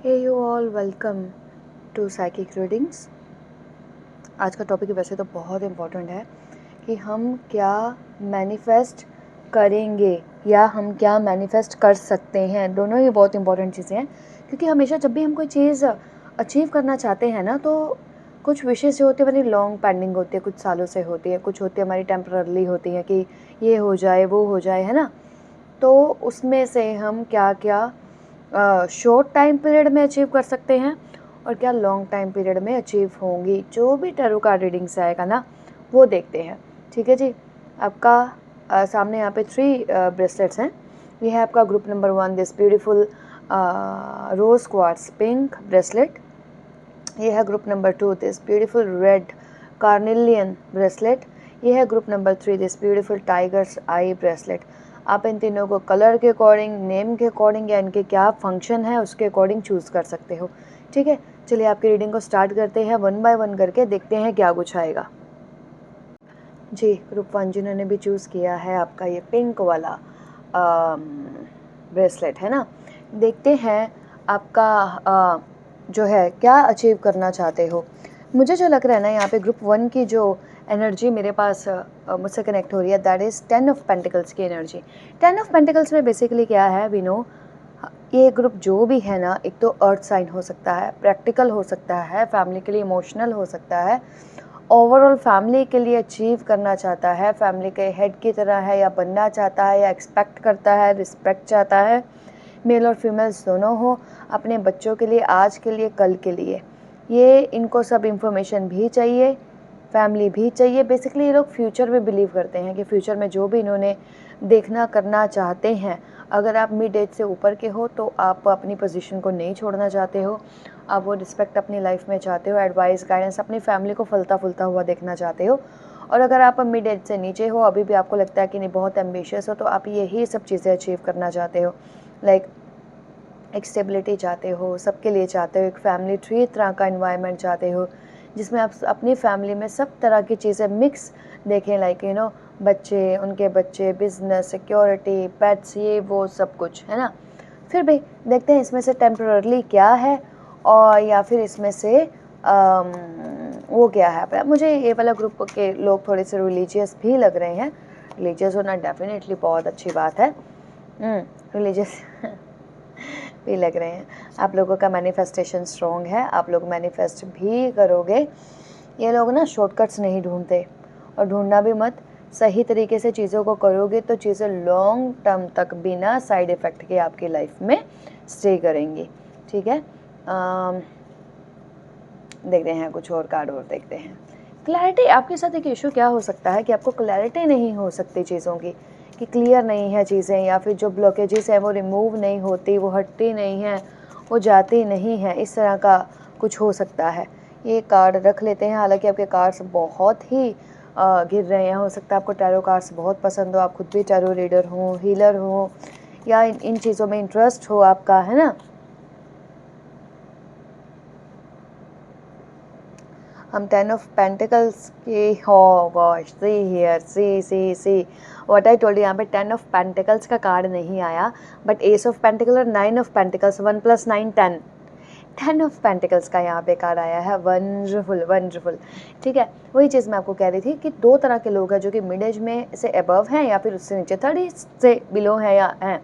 Hey you all, welcome to psychic readings. आज का topic वैसे तो बहुत इम्पोर्टेंट है कि हम क्या मैनिफेस्ट करेंगे या हम क्या मैनिफेस्ट कर सकते हैं। दोनों ही बहुत इंपॉर्टेंट चीज़ें हैं, क्योंकि हमेशा जब भी हम कोई चीज़ अचीव करना चाहते हैं ना, तो कुछ विशेष जो होती है हमारी लॉन्ग पेंडिंग होती है, कुछ सालों से होती है, कुछ होती है हमारी टेम्पररली होती है कि ये हो जाए वो हो जाए, है ना। तो उसमें से हम क्या क्या शॉर्ट टाइम पीरियड में अचीव कर सकते हैं और क्या लॉन्ग टाइम पीरियड में अचीव होंगी, जो भी टैरो कार्ड रीडिंग से आएगा ना वो देखते हैं। ठीक है जी। आपका सामने यहाँ पे 3 ब्रेसलेट्स हैं। ये है आपका group number 1, this beautiful rose quartz pink bracelet. ये है group number 2, this beautiful red carnelian bracelet. ये है group number 3, this beautiful tiger's eye bracelet. आप इन तीनों को कलर के अकॉर्डिंग, नेम के अकॉर्डिंग या इनके क्या फंक्शन है उसके अकॉर्डिंग चूज़ कर सकते हो। ठीक है, चलिए आपकी रीडिंग को स्टार्ट करते हैं। 1 बाय 1 करके देखते हैं क्या कुछ आएगा। जी, ग्रुप 1 जिन्होंने भी चूज़ किया है आपका ये पिंक वाला ब्रेसलेट है ना, देखते हैं आपका जो है क्या अचीव करना चाहते हो। मुझे जो लग रहा है ना, यहाँ पे ग्रुप 1 की जो एनर्जी मेरे पास मुझसे कनेक्ट हो रही है, दैट इज़ 10 ऑफ पेंटिकल्स की एनर्जी। 10 ऑफ पेंटिकल्स में बेसिकली क्या है, वी नो ये ग्रुप जो भी है ना, एक तो अर्थ साइन हो सकता है, प्रैक्टिकल हो सकता है, फैमिली के लिए इमोशनल हो सकता है, ओवरऑल फैमिली के लिए अचीव करना चाहता है, फैमिली के हेड की तरह है या बनना चाहता है या एक्सपेक्ट करता है, रिस्पेक्ट चाहता है। मेल और फीमेल्स दोनों हो, अपने बच्चों के लिए, आज के लिए, कल के लिए। ये इनको सब इंफॉर्मेशन भी चाहिए, फैमिली भी चाहिए। बेसिकली ये लोग फ्यूचर में बिलीव करते हैं कि फ्यूचर में जो भी इन्होंने देखना करना चाहते हैं, अगर आप मिड एज से ऊपर के हो तो आप अपनी पोजीशन को नहीं छोड़ना चाहते हो, आप वो रिस्पेक्ट अपनी लाइफ में चाहते हो, एडवाइस गाइडेंस, अपनी फैमिली को फलता फूलता हुआ देखना चाहते हो। और अगर आप मिड एज से नीचे हो, अभी भी आपको लगता है कि नहीं बहुत एम्बिशियस हो, तो आप यही सब चीज़ें अचीव करना चाहते हो। लाइक एक स्टेबिलिटी चाहते हो, सबके लिए चाहते हो, एक फैमिली ट्री तरह का इन्वायरमेंट चाहते हो जिसमें आप अपनी फैमिली में सब तरह की चीज़ें मिक्स देखें, लाइक यू नो बच्चे, उनके बच्चे, बिजनेस, सिक्योरिटी, पेट्स, ये वो सब कुछ, है ना। फिर भी देखते हैं इसमें से टेम्पररली क्या है और या फिर इसमें से वो क्या है। पर मुझे ये वाला ग्रुप के लोग थोड़े से रिलीजियस भी लग रहे हैं। रिलीजियस होना डेफिनेटली बहुत अच्छी बात है। रिलीजियस भी लग रहे हैं। आप लोगों का मैनिफेस्टेशन स्ट्रॉन्ग है, आप लोग मैनिफेस्ट भी करोगे। ये लोग ना शॉर्टकट्स नहीं ढूंढते, और ढूंढना भी मत। सही तरीके से चीज़ों को करोगे तो चीज़ें लॉन्ग टर्म तक बिना साइड इफ़ेक्ट के आपकी लाइफ में स्टे करेंगी। ठीक है, देखते हैं कुछ और कार्ड और देखते हैं। क्लैरिटी, आपके साथ एक इशू क्या हो सकता है कि आपको क्लैरिटी नहीं हो सकती चीज़ों की, कि क्लियर नहीं है चीज़ें, या फिर जो ब्लॉकेजेस हैं वो रिमूव नहीं होती, वो हटती नहीं है, वो जाती नहीं है, इस तरह का कुछ हो सकता है। ये कार्ड रख लेते हैं। हालांकि आपके कार्ड्स बहुत ही गिर रहे हैं, हो सकता है आपको टैरो कार्ड्स बहुत पसंद हो, आप खुद भी टैरो रीडर हो, हीलर हो, या इन चीज़ों में इंटरेस्ट हो आपका, है ना। हम 10 ऑफ पेंटिकल्स की हो, gosh, see here, see what I told you. यहाँ पे 10 ऑफ पेंटिकल्स का कार्ड नहीं आया, बट एस ऑफ पेंटिकल और 9 ऑफ पेंटिकल्स, 1 + 9 10, 10 ऑफ पेंटिकल्स का यहाँ पे कार्ड आया है। Wonderful wonderful. ठीक है, वही चीज़ मैं आपको कह रही थी कि 2 तरह के लोग हैं, जो कि मिड एज में से अबव हैं या फिर उससे नीचे 30 से बिलो हैं या हैं।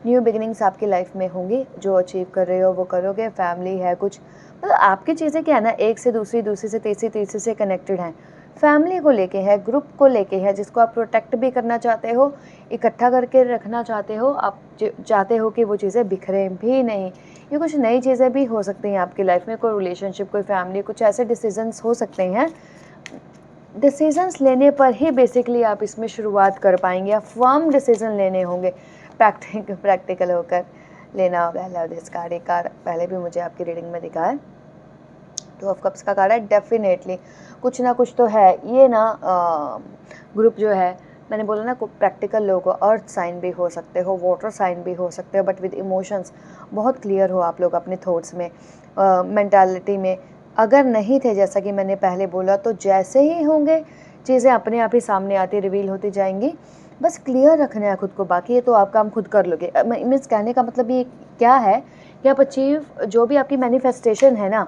न्यू बिगिनिंग्स आपकी लाइफ में होंगी, जो अचीव कर रहे हो वो करोगे। फैमिली है कुछ, मतलब आपकी चीज़ें क्या है ना, एक से दूसरी, दूसरी से तीसरी, तीसरी से कनेक्टेड हैं। फैमिली को लेके है, ग्रुप को लेके है, जिसको आप प्रोटेक्ट भी करना चाहते हो, इकट्ठा करके रखना चाहते हो। आप चाहते हो कि वो चीज़ें बिखरें भी नहीं। ये कुछ नई चीज़ें भी हो सकती हैं आपकी लाइफ में, कोई रिलेशनशिप, कोई फैमिली, कुछ ऐसे डिसीजंस हो सकते हैं। डिसीजंस लेने पर ही बेसिकली आप इसमें शुरुआत कर पाएंगे, या फर्म डिसीजन लेने होंगे, प्रैक्टिकल होकर लेना होगा। लव दिस कार्ड, एक कार्ड पहले भी मुझे आपकी रीडिंग में दिखा है, 2 ऑफ कप्स का कार्ड है। डेफिनेटली कुछ ना कुछ तो है। ये ना ग्रुप जो है, मैंने बोला ना, प्रैक्टिकल लोग हो, अर्थ साइन भी हो सकते हो, वाटर साइन भी हो सकते हो, बट विद इमोशंस बहुत क्लियर हो आप लोग अपने थॉट्स में, मेंटालिटी में। अगर नहीं थे, जैसा कि मैंने पहले बोला, तो जैसे ही होंगे चीज़ें अपने आप ही सामने आती, रिवील होती जाएंगी। बस क्लियर रखना है खुद को, बाकी ये तो आप काम खुद कर लोगे। मीन्स कहने का मतलब ये क्या है कि आप अचीव जो भी आपकी मैनिफेस्टेशन है ना,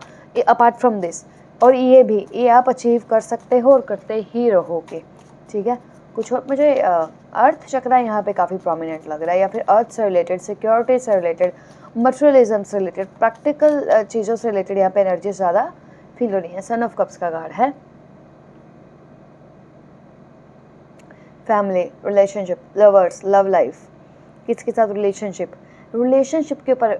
अपार्ट फ्रॉम दिस, और ये आप अचीव कर सकते हो और करते ही रहोगे, ठीक है। कुछ और मुझे अर्थ चक्रा यहाँ पे काफ़ी प्रोमिनेंट लग रहा है, या फिर अर्थ से रिलेटेड, सिक्योरिटी से रिलेटेड, मटेरियलिज्म से रिलेटेड, प्रैक्टिकल चीज़ों से रिलेटेड यहाँ पे एनर्जी ज़्यादा फील हो रही है। सन ऑफ कप्स का कार्ड है। Family, relationship, lovers, love life, किसके साथ रिलेशनशिप के ऊपर,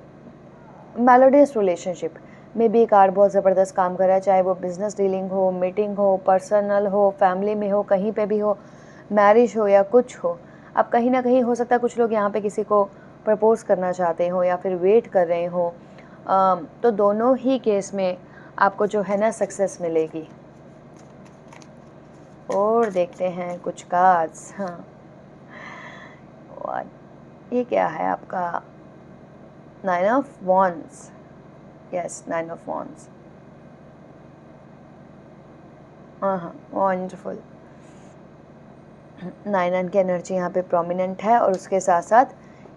मेलोडियस रिलेशनशिप में भी कार्ड बहुत ज़बरदस्त काम कर रहा है, चाहे वो बिजनेस डीलिंग हो, मीटिंग हो, पर्सनल हो, फैमिली में हो, कहीं पे भी हो, मैरिज हो या कुछ हो। अब कहीं ना कहीं हो सकता है कुछ लोग यहाँ पे किसी को प्रपोज करना चाहते हो या फिर वेट कर रहे हो, तो दोनों ही केस में आपको जो है ना सक्सेस मिलेगी। और देखते हैं कुछ कार्ड्स। हाँ, ये क्या है आपका? 9 of wands. Yes, 9 of wands. हाँ, वंडरफुल। 9 की एनर्जी यहाँ पे प्रोमिनेंट है, और उसके साथ साथ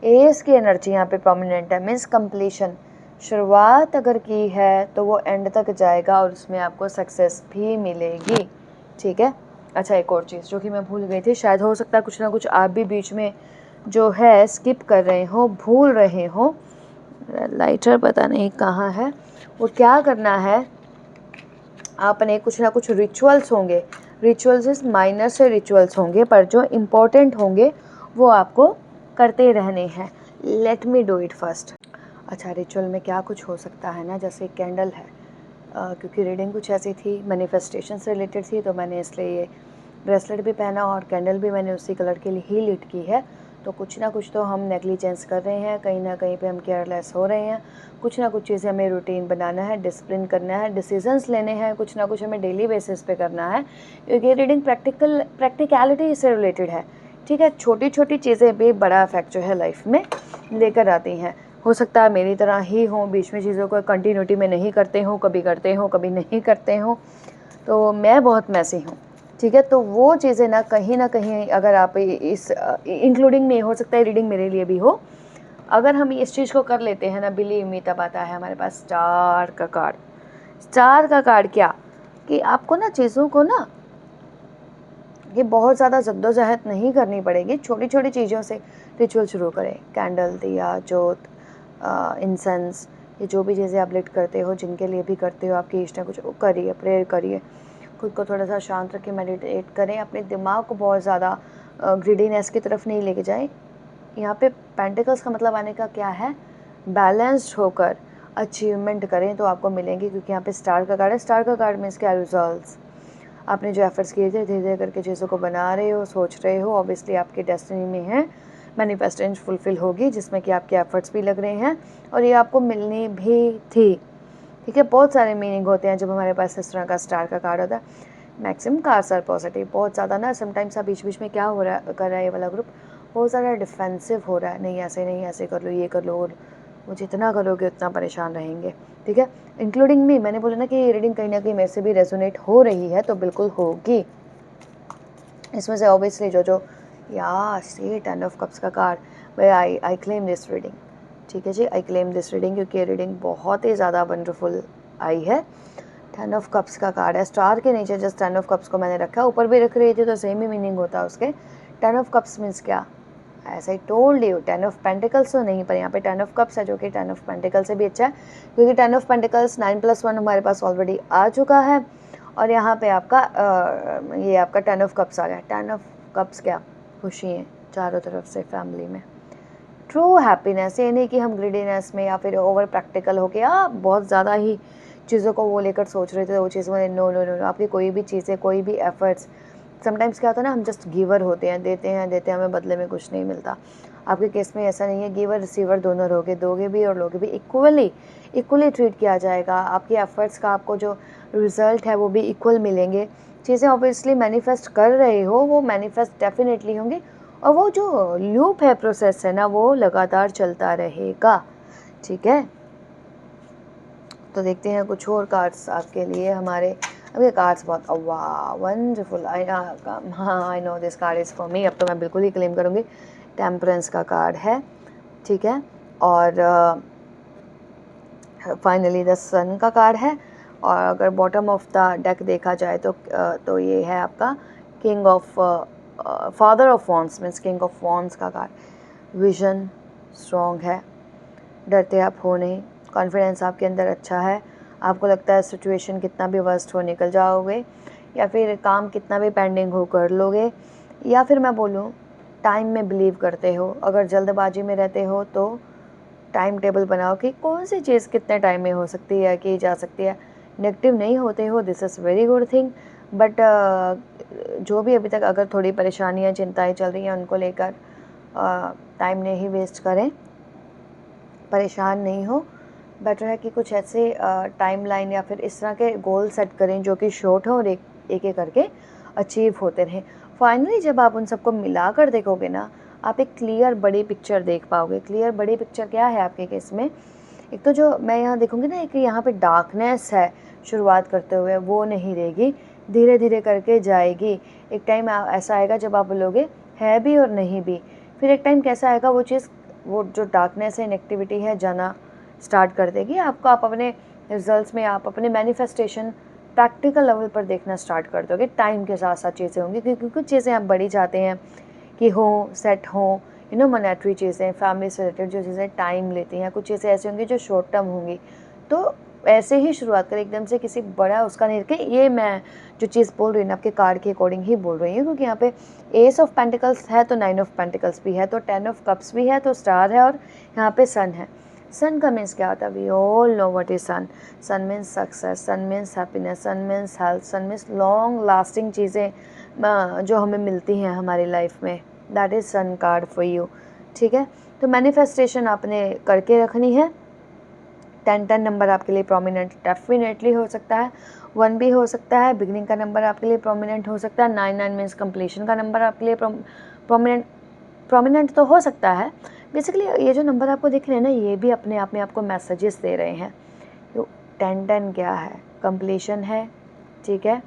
एस की एनर्जी यहाँ पे प्रोमिनेंट है। मीन्स कंप्लीशन, शुरुआत अगर की है तो वो एंड तक जाएगा और उसमें आपको सक्सेस भी मिलेगी, ठीक है। अच्छा, एक और चीज़ जो कि मैं भूल गई थी, शायद हो सकता है कुछ ना कुछ आप भी बीच में जो है स्किप कर रहे हो, भूल रहे हो। लाइटर पता नहीं कहाँ है। वो क्या करना है, आपने कुछ ना कुछ रिचुअल्स होंगे, रिचुअल्स माइनर से रिचुअल्स होंगे, पर जो इम्पोर्टेंट होंगे वो आपको करते रहने हैं। Let me do it first. अच्छा, रिचुअल में क्या कुछ हो सकता है ना, जैसे कैंडल है, क्योंकि रीडिंग कुछ ऐसी थी, मैनिफेस्टेशन से रिलेटेड थी, तो मैंने इसलिए ये ब्रेसलेट भी पहना और कैंडल भी मैंने उसी कलर के लिए ही लिट की है। तो कुछ ना कुछ तो हम नेग्लिजेंस कर रहे हैं, कहीं ना कहीं पे हम केयरलेस हो रहे हैं, कुछ ना कुछ चीज़ें हमें रूटीन बनाना है, डिसिप्लिन करना है, डिसीजंस लेने हैं, कुछ ना कुछ हमें डेली बेसिस पे करना है, क्योंकि रीडिंग प्रैक्टिकलिटी से रिलेटेड है, ठीक है। छोटी छोटी चीज़ें भी बड़ा इफेक्ट जो है लाइफ में लेकर आती हैं। हो सकता है मेरी तरह ही हो, बीच में चीज़ों को कंटिन्यूटी में नहीं करते हो, कभी करते हो कभी नहीं करते हो, तो मैं बहुत मैसी हूँ, ठीक है। तो वो चीज़ें ना कहीं अगर आप इस इंक्लूडिंग में, हो सकता है रीडिंग मेरे लिए भी हो, अगर हम इस चीज़ को कर लेते हैं ना, बिलीव मी, तब आता है हमारे पास स्टार का कार्ड। स्टार का कार्ड क्या, कि आपको ना चीज़ों को ना, ये बहुत ज़्यादा जद्दोजहद नहीं करनी पड़ेगी, छोटी छोटी चीज़ों से रिचुअल शुरू करें। कैंडल, दिया, जोत, इंसेंस, ये जो भी चीज़ें आप लिट करते हो, जिनके लिए भी करते हो, आपकी इष्ट कुछ करिए, प्रेयर करिए, खुद को थोड़ा सा शांत रखें, मेडिटेट करें, अपने दिमाग को बहुत ज़्यादा ग्रीडीनेस की तरफ नहीं लेके जाएं। यहाँ पे पेंटिकल्स का मतलब आने का क्या है, बैलेंस्ड होकर अचीवमेंट करें तो आपको मिलेंगे, क्योंकि यहाँ पे स्टार का कार्ड है। स्टार का कार्ड मीन्स क्या, रिजल्ट्स। आपने जो एफर्ट्स किए थे, धीरे धीरे करके चीज़ों को बना रहे हो, सोच रहे हो, ऑब्वियसली आपकी डेस्टिनी में है, मैनिफेस्टेशन फुलफिल होगी, जिसमें कि आपके एफर्ट्स भी लग रहे हैं और ये आपको मिलनी भी थी, ठीक है। बहुत सारे मीनिंग होते हैं जब हमारे पास इस तरह का स्टार का कार्ड होता है। मैक्सिमम कार्ड्स आर पॉजिटिव, बहुत ज़्यादा ना समटाइम्स बीच बीच में क्या हो रहा है, कर रहा है ये वाला ग्रुप, बहुत ज़्यादा डिफेंसिव हो रहा है, नहीं ऐसे नहीं, ऐसे कर लो, ये कर लो, वो जितना करोगे उतना परेशान रहेंगे, ठीक है। इंक्लूडिंग मी, मैंने बोला ना कि ये रीडिंग कहीं ना कहीं मेरे से भी रेजोनेट हो रही है, तो बिल्कुल होगी। इसमें से ऑब्वियसली जो या सी 10 ऑफ कप्स का card, I claim this reading, ठीक है जी, आई क्लेम दिस रीडिंग, क्योंकि ये रीडिंग बहुत ही ज़्यादा वंडरफुल आई है। 10 ऑफ कप्स का कार्ड है, स्टार के नीचे जस्ट 10 ऑफ कप्स को मैंने रखा, ऊपर भी रख रही थी तो सेम ही मीनिंग होता है उसके। 10 ऑफ कप्स मीन्स क्या, ऐसा he told you, 10 of pentacles तो नहीं, पर यहाँ पे 10 ऑफ कप्स है, जो कि 10 ऑफ पेंटिकल्स से भी अच्छा है, क्योंकि 10 ऑफ पेंटिकल्स 9+1 हमारे पास ऑलरेडी आ चुका है, और यहाँ पे आपका ये आपका 10 ऑफ कप्स आ गया। 10 ऑफ कप्स क्या, खुशी है चारों तरफ से फैमिली में, ट्रू हैप्पीनेस। ये नहीं कि हम ग्रीडीनेस में या फिर ओवर प्रैक्टिकल हो गया, बहुत ज़्यादा ही चीज़ों को वो लेकर सोच रहे थे, वो चीज़ में नो नो नो, आपकी कोई भी चीज़ें, कोई भी एफर्ट्स, समटाइम्स क्या होता है ना, हम जस्ट गिवर होते हैं, देते हैं, हमें बदले में कुछ नहीं मिलता। आपके केस में ऐसा नहीं है, गिवर रिसीवर दोनों रहोगे, दोगे भी और लोगे भी, इक्वली ट्रीट किया जाएगा। आपके एफर्ट्स का आपको जो रिजल्ट है वो भी इक्वल मिलेंगे। चीज़ें ऑब्वियसली मैनिफेस्ट कर रहे हो, वो मैनिफेस्ट डेफिनेटली होंगी, और वो जो लूप है, प्रोसेस है ना, वो लगातार चलता रहेगा, ठीक है। तो देखते हैं कुछ और कार्ड्स आपके लिए हमारे। अब ये कार्ड्स बहुत वाह वंडरफुल, हाँ I know this card is for me, अब तो मैं बिल्कुल ही क्लेम करूँगी। टेम्परेंस का कार्ड है, ठीक है, और फाइनली द सन का कार्ड है। और अगर बॉटम ऑफ द डेक देखा जाए तो ये है आपका king of father of wands, means king of wands का कार्ड। विजन स्ट्रॉन्ग है, डरते आप हो नहीं, कॉन्फिडेंस आपके अंदर अच्छा है। आपको लगता है सिचुएशन कितना भी वर्स्ट हो निकल जाओगे, या फिर काम कितना भी पेंडिंग हो कर लोगे, या फिर मैं बोलूँ टाइम में बिलीव करते हो। अगर जल्दबाजी में रहते हो तो टाइम टेबल बनाओ कि कौन सी चीज़ कितने टाइम में हो सकती है, की जा सकती है। नेगेटिव नहीं होते हो, this is very good thing. But जो भी अभी तक अगर थोड़ी परेशानियाँ चिंताएं चल रही हैं उनको लेकर टाइम नहीं वेस्ट करें, परेशान नहीं हो। बेटर है कि कुछ ऐसे टाइमलाइन या फिर इस तरह के गोल सेट करें जो कि शॉर्ट हो और एक एक करके अचीव होते रहें। फाइनली जब आप उन सबको मिला कर देखोगे ना, आप एक क्लियर बड़ी पिक्चर देख पाओगे। क्लियर बड़ी पिक्चर क्या है आपके केस में? एक तो जो मैं यहाँ देखूँगी ना, एक यहाँ पे डार्कनेस है शुरुआत करते हुए, वो नहीं रहेगी, धीरे धीरे करके जाएगी। एक टाइम ऐसा आएगा जब आप बोलोगे है भी और नहीं भी। फिर एक टाइम कैसा आएगा, वो चीज़, वो जो डार्कनेस है, नेगेटिविटी है, जाना स्टार्ट कर देगी आपको। आप अपने रिजल्ट्स में, आप अपने मैनिफेस्टेशन प्रैक्टिकल लेवल पर देखना स्टार्ट कर दोगे। टाइम के साथ साथ चीज़ें होंगी, क्योंकि कुछ चीज़ें आप बड़ी चाहते हैं कि हो, सेट हो, मॉनेटरी चीज़ें, फैमिली से रिलेटेड जो चीज़ें टाइम लेती हैं। कुछ चीज़ें ऐसी होंगी जो शॉर्ट टर्म होंगी। तो ऐसे ही शुरुआत करें, एकदम से किसी बड़ा उसका नहीं रखें। ये मैं जो चीज़ बोल रही हूँ ना, आपके कार्ड के अकॉर्डिंग ही बोल रही हूँ, क्योंकि यहाँ पे एस ऑफ पेंटिकल्स है तो 9 ऑफ पेंटिकल्स भी है, तो 10 ऑफ कप्स भी है, तो स्टार है, और यहाँ पे सन है। सन का मीन्स क्या होता है? We all know what is sun. Sun means success, sun means happiness, sun means health, sun means long lasting चीज़ें जो हमें मिलती हैं हमारी लाइफ में। That is sun card for you. ठीक है, तो मैनिफेस्टेशन आपने करके रखनी है। 10 नंबर आपके लिए प्रोमिनेंट डेफिनेटली हो सकता है, 1 भी हो सकता है, बिगनिंग का नंबर आपके लिए प्रोमिनेंट हो सकता है, 9 मीन्स कंप्लीशन का नंबर आपके लिए प्रोमिनेंट तो हो सकता है। बेसिकली ये जो नंबर आपको दिख रहे हैं ना, ये भी अपने आप में आपको मैसेजेस दे रहे हैं। तो 10 क्या है? कंप्लीशन है, ठीक है।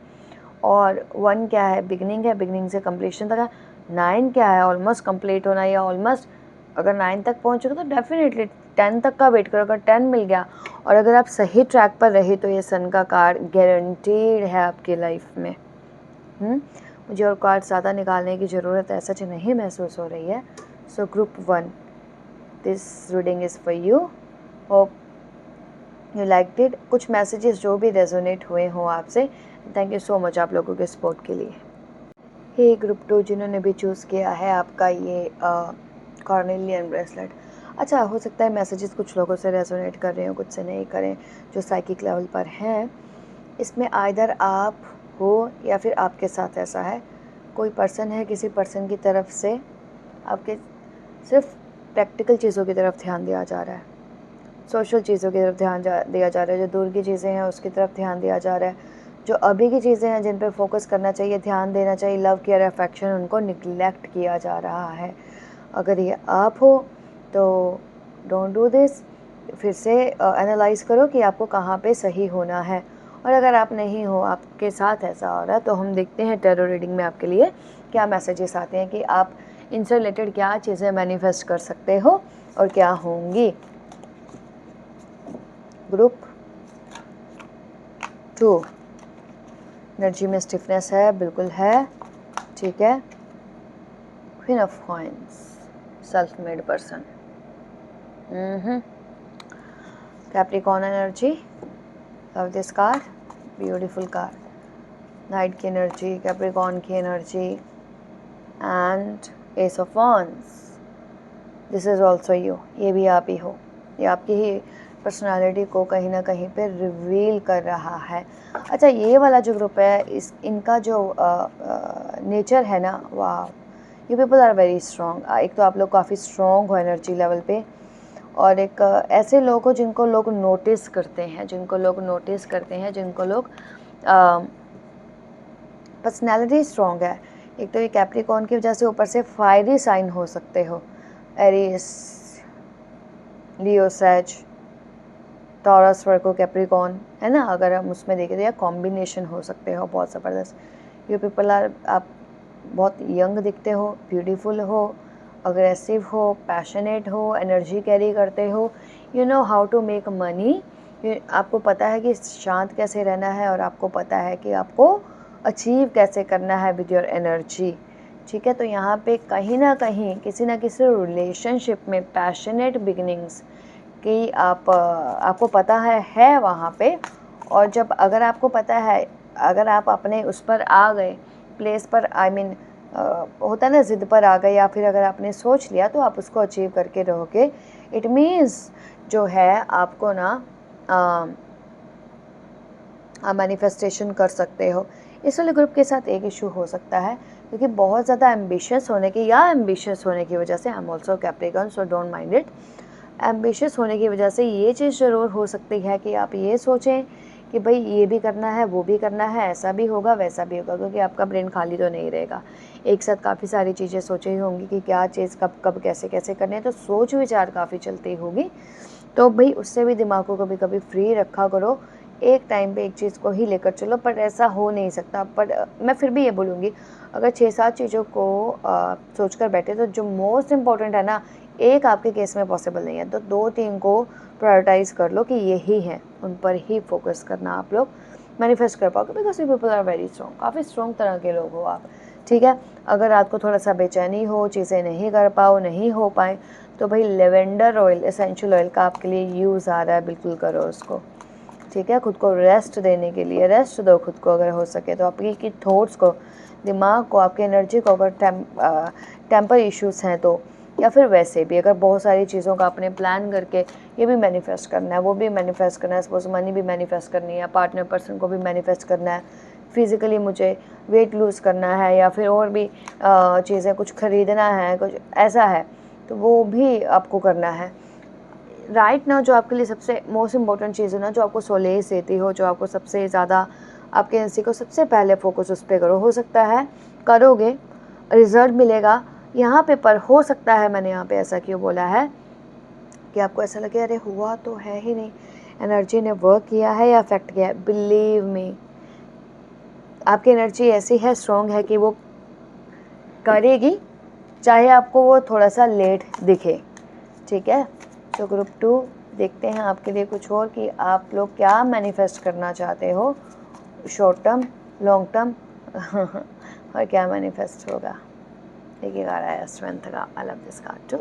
और 1 क्या है? बिगनिंग है, बिगनिंग से कंप्लीशन तक है। 9 क्या है? ऑलमोस्ट कंप्लीट होना, या ऑलमोस्ट अगर 9 तक पहुँचोगे तो डेफिनेटली 10 तक का वेट करो। अगर 10 मिल गया और अगर आप सही ट्रैक पर रहे तो ये सन का कार्ड गारंटीड है आपकी लाइफ में। मुझे और कार्ड ज़्यादा निकालने की ज़रूरत ऐसा सच नहीं महसूस हो रही है। So group 1, this reading is for you. Hope you liked it. कुछ मैसेजेस जो भी रेजोनेट हुए हों आपसे, थैंक यू सो मच आप लोगों के सपोर्ट के लिए। हे ग्रुप 2 जिन्होंने भी चूज़ किया है आपका ये कॉर्नेलियन ब्रेसलेट। अच्छा, हो सकता है मैसेजेस कुछ लोगों से रेजोनेट कर रहे हो, कुछ से नहीं करें, जो साइकिक लेवल पर हैं। इसमें आइदर आप हो या फिर आपके साथ ऐसा है, कोई पर्सन है, किसी पर्सन की तरफ से आपके सिर्फ प्रैक्टिकल चीज़ों की तरफ ध्यान दिया जा रहा है, सोशल चीज़ों की तरफ ध्यान दिया जा रहा है। जो दूर की चीज़ें हैं उसकी तरफ ध्यान दिया जा रहा है। जो अभी की चीज़ें हैं जिन पे फोकस करना चाहिए, ध्यान देना चाहिए, लव केयर अफेक्शन, उनको निगलेक्ट किया जा रहा है। अगर ये आप हो तो डोंट डू दिस। फिर से एनालाइज़ करो कि आपको कहाँ पे सही होना है। और अगर आप नहीं हो, आपके साथ ऐसा हो रहा है, तो हम देखते हैं टैरो रीडिंग में आपके लिए क्या मैसेजेस आते हैं कि आप इनसे रिलेटेड क्या चीज़ें मैनिफेस्ट कर सकते हो और क्या होंगी। ग्रुप 2, एनर्जी में स्टिफनेस है, बिल्कुल है, ठीक है। Queen of coins, self made person, Capricorn energy, love this card, beautiful card. Night की एनर्जी, कैप्रिकॉर्न की energy and S of wands. This is also you, ये भी आप ही हो। ये आपकी ही पर्सनालिटी को कहीं ना कहीं पे रिवील कर रहा है। अच्छा, ये वाला जो ग्रुप है, इनका जो नेचर है ना, वाह, you people are very strong. एक तो आप लोग काफ़ी स्ट्रॉन्ग हो एनर्जी लेवल पे, और एक ऐसे लोग हो जिनको लोग नोटिस करते हैं, जिनको लोग पर्सनैलिटी स्ट्रॉन्ग है। एक तो ये कैप्रिकॉर्न की वजह से ऊपर से फायरी साइन हो सकते हो, एरीज, लियो, सैज, टॉरस, वर्गो, कैप्रिकॉर्न, है ना। अगर हम उसमें देखें तो या कॉम्बिनेशन हो सकते हो बहुत ज़बरदस्त। यू पीपल आर, आप बहुत यंग दिखते हो, ब्यूटीफुल हो, अग्रेसिव हो, पैशनेट हो, एनर्जी कैरी करते हो, you know how to make money, आपको पता है कि शांत कैसे रहना है और आपको पता है कि आपको अचीव कैसे करना है विद योर एनर्जी। ठीक है, तो यहाँ पे कहीं ना कहीं किसी ना किसी रिलेशनशिप में पैशनेट बिगिनिंग्स कि आपको पता है वहाँ पे। और जब अगर आपको पता है, अगर आप अपने उस पर आ गए प्लेस पर, आई मीन होता है ना, ज़िद पर आ गए, या फिर अगर आपने सोच लिया तो आप उसको अचीव करके रहोगे। इट मीन्स जो है आपको ना मैनिफेस्टेशन कर सकते हो। इस वाले ग्रुप के साथ एक इशू हो सकता है क्योंकि बहुत ज़्यादा एम्बिशियस होने की वजह से, I am also Capricorn so don't mind it, ambitious होने की वजह से ये चीज़ ज़रूर हो सकती है कि आप ये सोचें कि भाई ये भी करना है, वो भी करना है, ऐसा भी होगा, वैसा भी होगा, क्योंकि आपका ब्रेन खाली तो नहीं रहेगा। एक साथ काफ़ी सारी चीज़ें सोची होंगी कि क्या चीज़ कब कब कैसे कैसे करनी है, तो सोच विचार काफ़ी चलती होगी। तो भाई उससे भी दिमाग को कभी कभी फ्री रखा करो, एक टाइम पे एक चीज़ को ही लेकर चलो। पर ऐसा हो नहीं सकता। पर मैं फिर भी ये बोलूँगी, अगर 6-7 चीज़ों को सोच कर बैठे तो जो मोस्ट इम्पॉर्टेंट है ना, एक आपके केस में पॉसिबल नहीं है, तो 2-3 को प्रायोरिटाइज़ कर लो कि यही है, उन पर ही फोकस करना आप लोग मैनिफेस्ट कर पाओगे। Because you people are very strong, काफ़ी स्ट्रॉन्ग तरह के लोग हो आप। ठीक है, अगर रात को थोड़ा सा बेचैनी हो, चीज़ें नहीं कर पाओ, नहीं हो पाए, तो भाई लेवेंडर ऑयल, एसेंशियल ऑयल का आपके लिए यूज़ आ रहा है, बिल्कुल करो उसको। ठीक है, खुद को रेस्ट देने के लिए रेस्ट दो खुद को, अगर हो सके तो आपकी थॉट्स को, दिमाग को, आपकी एनर्जी को। अगर टेम्पर इश्यूज़ हैं तो, या फिर वैसे भी अगर बहुत सारी चीज़ों का आपने प्लान करके ये भी मैनिफेस्ट करना है, वो भी मैनिफेस्ट करना है, सपोज मनी भी मैनिफेस्ट करनी है, पार्टनर पर्सन को भी मैनिफेस्ट करना है, फिज़िकली मुझे वेट लूज़ करना है, या फिर और भी चीज़ें कुछ ख़रीदना है, कुछ ऐसा है, तो वो भी आपको करना है। राइट ना, जो आपके लिए सबसे मोस्ट इम्पॉर्टेंट चीज़ है ना, जो आपको सोलेस देती हो, जो आपको सबसे ज़्यादा आपके एनर्जी को सबसे पहले फोकस उस पर करो। हो सकता है करोगे, रिजल्ट मिलेगा यहाँ पे, पर हो सकता है, मैंने यहाँ पे ऐसा क्यों बोला है कि आपको ऐसा लगे अरे हुआ तो है ही नहीं, एनर्जी ने वर्क किया है या अफेक्ट किया है। बिलीव मी, आपकी एनर्जी ऐसी है, स्ट्रॉन्ग है कि वो करेगी, चाहे आपको वो थोड़ा सा लेट दिखे। ठीक है, तो ग्रुप 2 देखते हैं आपके लिए कुछ और कि आप लोग क्या मैनिफेस्ट करना चाहते हो, शॉर्ट टर्म, लॉन्ग टर्म और क्या मैनिफेस्ट होगा। देखिए कार्ड आया स्ट्रेंथ का। I love this card too.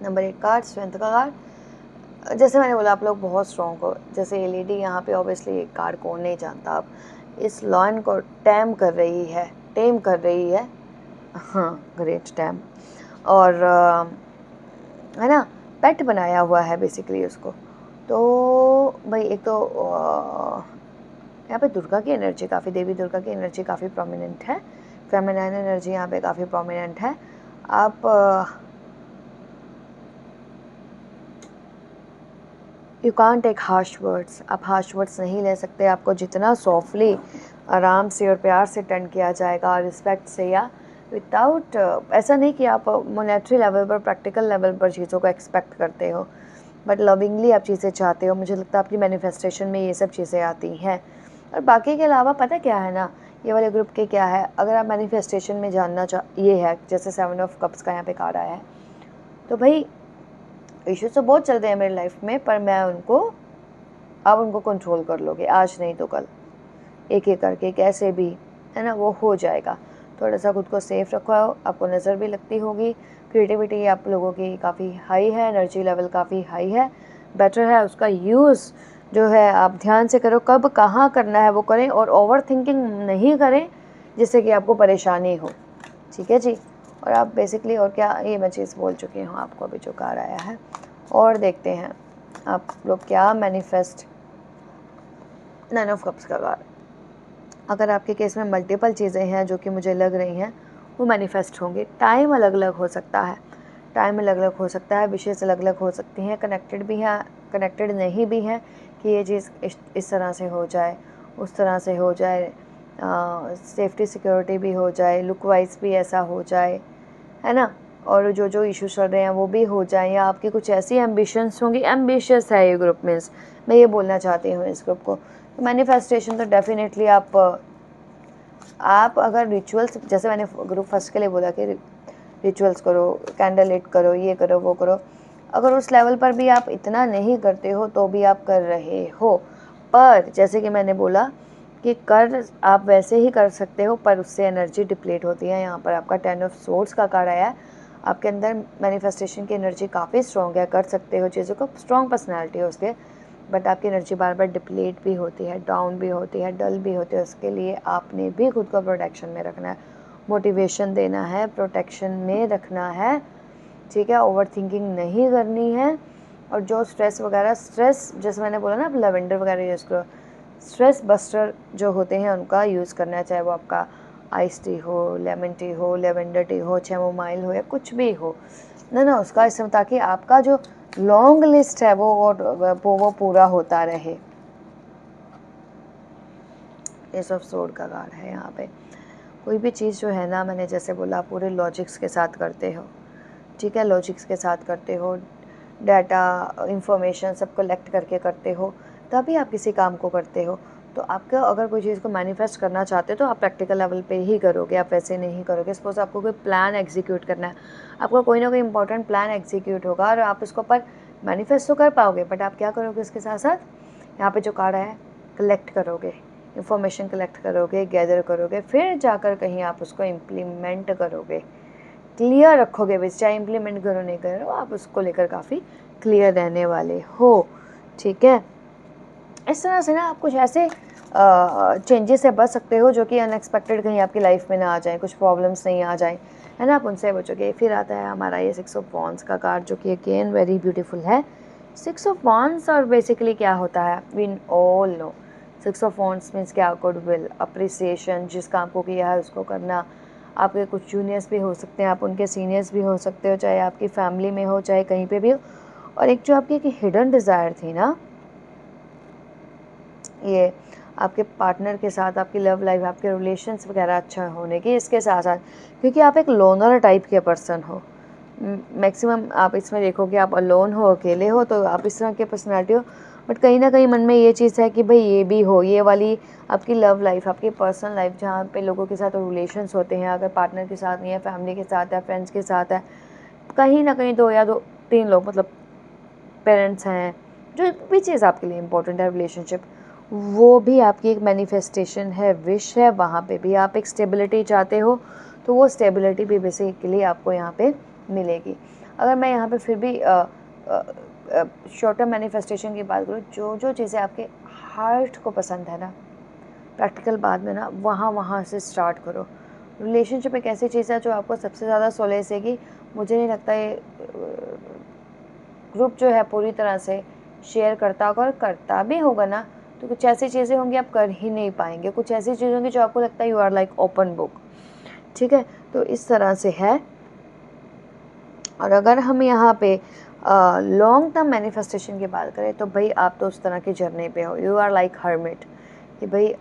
Number 1 card, strength का कार्ड। जैसे मैंने बोला, आप लोग बहुत स्ट्रॉन्ग हो। जैसे ये लेडी यहाँ पे, ऑब्वियसली ये कार्ड कौन नहीं जानता, आप इस लॉयन को टेम कर रही है। हाँ, ग्रेट टैम। और है ना, पेट बनाया हुआ है बेसिकली उसको। तो भाई एक तो यहाँ पे दुर्गा की एनर्जी काफ़ी, देवी दुर्गा की एनर्जी काफ़ी प्रोमिनेंट है, फेमिनाइन एनर्जी यहाँ पे काफ़ी प्रोमिनेंट है। आप you can't take harsh words, आप हार्श वर्ड्स नहीं ले सकते। आपको जितना सॉफ्टली, आराम से और प्यार से टेंड किया जाएगा, रिस्पेक्ट से, या विदाउट, ऐसा नहीं कि आप मोनेटरी लेवल पर, प्रैक्टिकल लेवल पर चीज़ों को एक्सपेक्ट करते हो, बट लविंगली आप चीज़ें चाहते हो। मुझे लगता है आपकी मैनिफेस्टेशन में ये सब चीज़ें आती हैं। और बाकी के अलावा पता क्या है ना, ये वाले ग्रुप के क्या है, अगर आप मैनिफेस्टेशन में जानना ये है, जैसे 7 ऑफ कप्स का यहाँ पे कार्ड आया है, तो भाई इश्यूज तो बहुत चल रहे हैं मेरी लाइफ में, पर मैं आप उनको कंट्रोल कर लोगे, आज नहीं तो कल, एक एक करके कैसे भी, है ना, वो हो जाएगा। थोड़ा सा खुद को सेफ रखो, आपको नज़र भी लगती होगी। क्रिएटिविटी आप लोगों की काफ़ी हाई है, एनर्जी लेवल काफ़ी हाई है, बेटर है। उसका यूज़ जो है आप ध्यान से करो, कब कहाँ करना है वो करें, और ओवर थिंकिंग नहीं करें जिससे कि आपको परेशानी हो। ठीक है जी। और आप बेसिकली, और क्या, ये मैं चीज़ बोल चुकी हूँ आपको, अभी जो कार्ड आया है। और देखते हैं आप लोग क्या मैनिफेस्ट। 9 ऑफ कप्स का कार्ड। अगर आपके केस में मल्टीपल चीज़ें हैं जो कि मुझे लग रही हैं, वो मैनिफेस्ट होंगी। टाइम अलग अलग हो सकता है, विशेष अलग अलग हो सकती हैं, कनेक्टेड भी हैं, कनेक्टेड नहीं भी हैं, कि ये चीज़ इस तरह से हो जाए, उस तरह से हो जाए, सेफ्टी सिक्योरिटी भी हो जाए, लुक वाइज भी ऐसा हो जाए, है ना, और जो इश्यूज चल रहे हैं वो भी हो जाए, या आपकी कुछ ऐसी एम्बिशंस होंगी। एम्बिशियस है ये ग्रुप, मीन्स मैं ये बोलना चाहती हूँ इस ग्रुप को। तो मैनिफेस्टेशन तो डेफिनेटली आप अगर रिचुअल्स, जैसे मैंने ग्रुप फर्स्ट के लिए बोला कि रिचुअल्स करो, कैंडल लिट करो, ये करो, वो करो, अगर उस लेवल पर भी आप इतना नहीं करते हो तो भी आप कर रहे हो। पर जैसे कि मैंने बोला कि कर आप वैसे ही कर सकते हो, पर उससे एनर्जी डिप्लीट होती है। यहाँ पर आपका 10 ऑफ सोर्ड्स का कार्ड आया है। आपके अंदर मैनिफेस्टेशन की एनर्जी काफ़ी स्ट्रॉन्ग है, कर सकते हो चीज़ों को, स्ट्रॉन्ग पर्सनैलिटी है उसके, बट आपकी एनर्जी बार बार डिप्लीट भी होती है, डाउन भी होती है, डल भी होती है। उसके लिए आपने भी खुद को प्रोटेक्शन में रखना है, मोटिवेशन देना है, प्रोटेक्शन में रखना है, ठीक है। ओवर थिंकिंग नहीं करनी है। और जो स्ट्रेस वगैरह, स्ट्रेस जैसे मैंने बोला ना, आप लेवेंडर वगैरह यूज़ करो, स्ट्रेस बस्टर जो होते हैं उनका यूज़ करना है, चाहे वो आपका आइस टी हो, लेमन टी हो, लेवेंडर टी हो, चैमोमाइल हो, या कुछ भी हो ना उसका इस्तेमाल, ताकि आपका जो लॉन्ग लिस्ट है वो पूरा होता रहे। एस ऑफ सोर्ड का कार्ड है यहाँ पे। कोई भी चीज़ जो है ना, मैंने जैसे बोला, पूरे लॉजिक्स के साथ करते हो, ठीक है, लॉजिक्स के साथ करते हो, डाटा इंफॉर्मेशन सब कलेक्ट करके करते हो, तभी आप किसी काम को करते हो। तो आपको अगर कोई चीज़ को मैनिफेस्ट करना चाहते हो तो आप प्रैक्टिकल लेवल पे ही करोगे, आप वैसे नहीं करोगे। सपोज आपको कोई प्लान एग्जीक्यूट करना है, आपका कोई ना कोई इंपॉर्टेंट प्लान एग्जीक्यूट होगा और आप उसको पर मैनिफेस्ट तो कर पाओगे, बट आप क्या करोगे उसके साथ साथ, यहाँ पे जो कार्ड है, कलेक्ट करोगे, इंफॉर्मेशन कलेक्ट करोगे, गैदर करोगे, फिर जाकर कहीं आप उसको इम्प्लीमेंट करोगे, क्लियर रखोगे भी, चाहे इम्प्लीमेंट करो नहीं करो, आप उसको लेकर काफ़ी क्लियर रहने वाले हो, ठीक है। इस तरह से ना आप कुछ ऐसे चेंजेस से बच सकते हो जो कि अनएक्सपेक्टेड कहीं आपकी लाइफ में ना आ जाए, कुछ प्रॉब्लम्स नहीं आ जाए, है ना, आप उनसे बचोगे। फिर आता है हमारा ये 6 ऑफ वॉन्ड्स का कार्ड, जो कि अगेन वेरी ब्यूटीफुल है। 6 ऑफ वॉन्ड्स और बेसिकली क्या होता है, we all know 6 of wands means क्या, गुडविल, अप्रिसिएशन, जिस काम को किया है उसको करना। आपके कुछ जूनियर्स भी हो सकते हैं, आप उनके सीनियर्स भी हो सकते हो, चाहे आपकी फैमिली में हो, चाहे कहीं पे भी हो। और एक जो आपकी एक हिडन डिज़ायर थी ना, ये आपके पार्टनर के साथ, आपकी लव लाइफ, आपके रिलेशंस वगैरह अच्छा होने की, इसके साथ साथ क्योंकि आप एक लोनर टाइप के पर्सन हो, मैक्सिमम आप इसमें देखोगे आप अलोन हो, अकेले हो, तो आप इस तरह के पर्सनैलिटी हो। बट कहीं ना कहीं मन में ये चीज़ है कि भाई ये भी हो, ये वाली आपकी लव लाइफ, आपकी पर्सनल लाइफ, जहाँ पे लोगों के साथ रिलेशंस होते हैं, अगर पार्टनर के साथ नहीं है, फैमिली के साथ है, फ्रेंड्स के साथ है, कहीं ना कहीं दो या दो तीन लोग, मतलब पेरेंट्स हैं, जो भी चीज़ आपके लिए इम्पोर्टेंट है, रिलेशनशिप, वो भी आपकी एक मैनिफेस्टेशन है, विश है। वहाँ पे भी आप एक स्टेबिलिटी चाहते हो, तो वो स्टेबिलिटी भी बेसिकली आपको यहाँ पे मिलेगी। अगर मैं यहाँ पे फिर भी शॉर्ट टर्म मैनिफेस्टेशन की बात करूँ, जो जो चीज़ें आपके हार्ट को पसंद है ना, प्रैक्टिकल बाद में ना वहाँ से स्टार्ट करो। रिलेशनशिप एक ऐसी चीज़ है जो आपको सबसे ज़्यादा सोलेस देगी। मुझे नहीं लगता ये ग्रुप जो है पूरी तरह से शेयर करता होगा, और करता भी होगा ना तो कुछ ऐसी चीज़ें होंगी आप कर ही नहीं पाएंगे, कुछ ऐसी चीज़ें होंगी जो आपको लगता है you are like open book, ठीक है। तो इस तरह से है। और अगर हम यहाँ पे लॉन्ग टर्म मैनिफेस्टेशन की बात करें तो भाई आप तो उस तरह की जर्नी पे हो, यू आर लाइक हर्मिट, कि भाई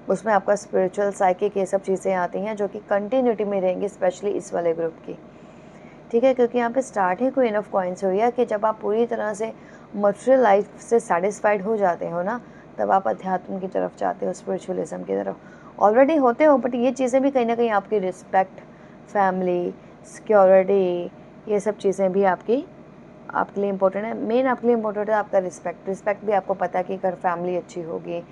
उसमें आपका स्पिरिचुअल, साइकिक, ये सब चीज़ें आती हैं जो कि कंटिन्यूटी में रहेंगी, स्पेशली इस वाले ग्रुप की, ठीक है। क्योंकि यहाँ पे start he queen of coins हुई है कि जब आप पूरी तरह से मटेरियल लाइफ से सेटिस्फाइड हो जाते हो ना, तब आप अध्यात्म की तरफ जाते हो, स्पिरिचुअलिज्म की तरफ ऑलरेडी होते हो। बट ये चीज़ें भी कहीं ना कहीं आपकी रिस्पेक्ट, फैमिली, सिक्योरिटी, ये सब चीज़ें भी आपके लिए इम्पोर्टेंट है। मेन आपके लिए इम्पोर्टेंट है आपका रिस्पेक्ट भी आपको पता है कि अगर फैमिली अच्छी होगी,